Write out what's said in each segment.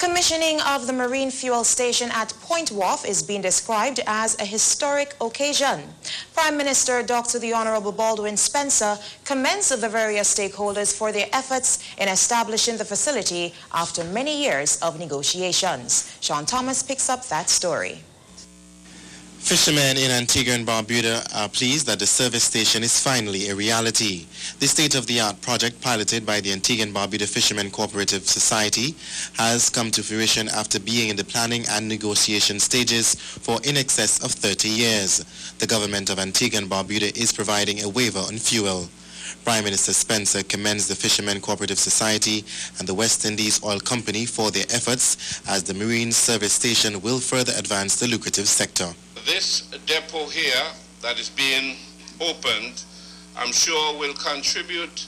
commissioning of the marine fuel station at Point Wharf is being described as a historic occasion. Prime Minister Dr. the Honorable Baldwin Spencer commends the various stakeholders for their efforts in establishing the facility after many years of negotiations. Sean Thomas picks up that story. Fishermen in Antigua and Barbuda are pleased that the service station is finally a reality. The state-of-the-art project piloted by the Antigua and Barbuda Fishermen Cooperative Society has come to fruition after being in the planning and negotiation stages for in excess of 30 years. The government of Antigua and Barbuda is providing a waiver on fuel. Prime Minister Spencer commends the Fishermen Cooperative Society and the West Indies Oil Company for their efforts as the marine service station will further advance the lucrative sector. This depot here that is being opened, I'm sure will contribute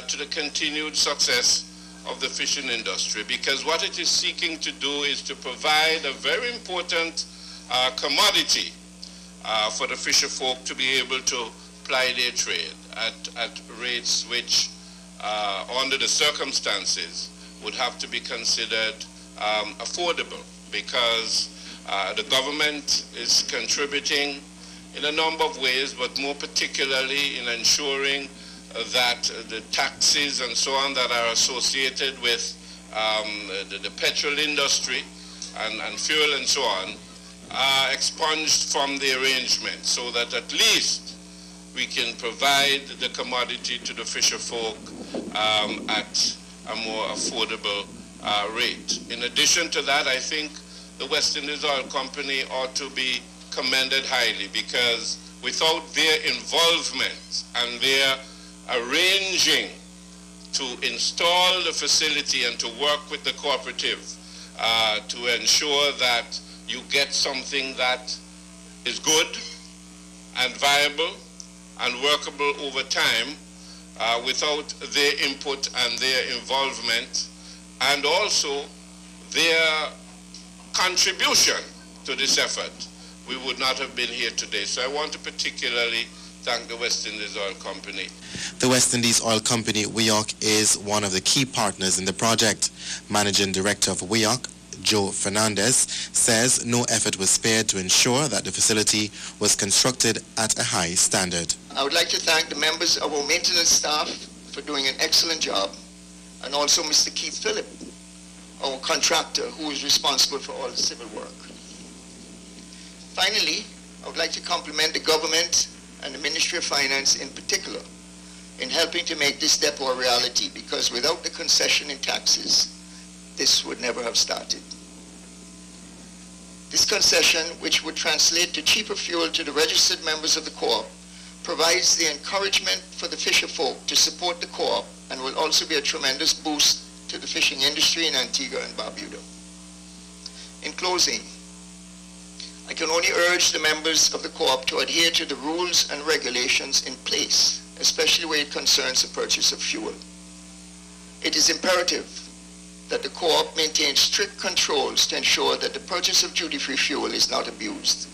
to the continued success of the fishing industry, because what it is seeking to do is to provide a very important commodity for the fisher folk to be able to ply their trade at rates which, under the circumstances, would have to be considered affordable, because the government is contributing in a number of ways, but more particularly in ensuring that the taxes and so on that are associated with the petrol industry and fuel and so on are expunged from the arrangement, so that at least we can provide the commodity to the fisher folk at a more affordable rate. In addition to that, I think the West Indies Oil Company ought to be commended highly, because without their involvement and their arranging to install the facility and to work with the cooperative to ensure that you get something that is good and viable and workable over time, without their input and their involvement, and also their contribution to this effort, we would not have been here today. So I want to particularly thank the West Indies Oil Company. The West Indies Oil Company, WIOC, is one of the key partners in the project. Managing Director of WIOC, Joe Fernandez, says no effort was spared to ensure that the facility was constructed at a high standard. I would like to thank the members of our maintenance staff for doing an excellent job, and also Mr. Keith Phillip, our contractor, who is responsible for all the civil work. Finally, I would like to compliment the government and the Ministry of Finance in particular in helping to make this depot a reality, because without the concession in taxes, this would never have started. This concession, which would translate to cheaper fuel to the registered members of the co-op, provides the encouragement for the fisher folk to support the co-op, and will also be a tremendous boost to the fishing industry in Antigua and Barbuda. In closing, I can only urge the members of the co-op to adhere to the rules and regulations in place, especially where it concerns the purchase of fuel. It is imperative that the co-op maintain strict controls to ensure that the purchase of duty-free fuel is not abused.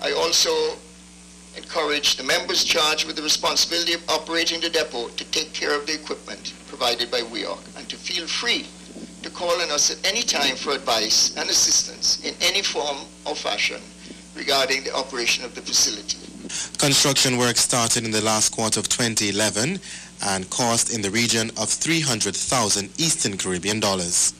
I also encourage the members charged with the responsibility of operating the depot to take care of the equipment provided by WIOC, and to feel free to call on us at any time for advice and assistance in any form or fashion regarding the operation of the facility. Construction work started in the last quarter of 2011 and cost in the region of 300,000 Eastern Caribbean dollars.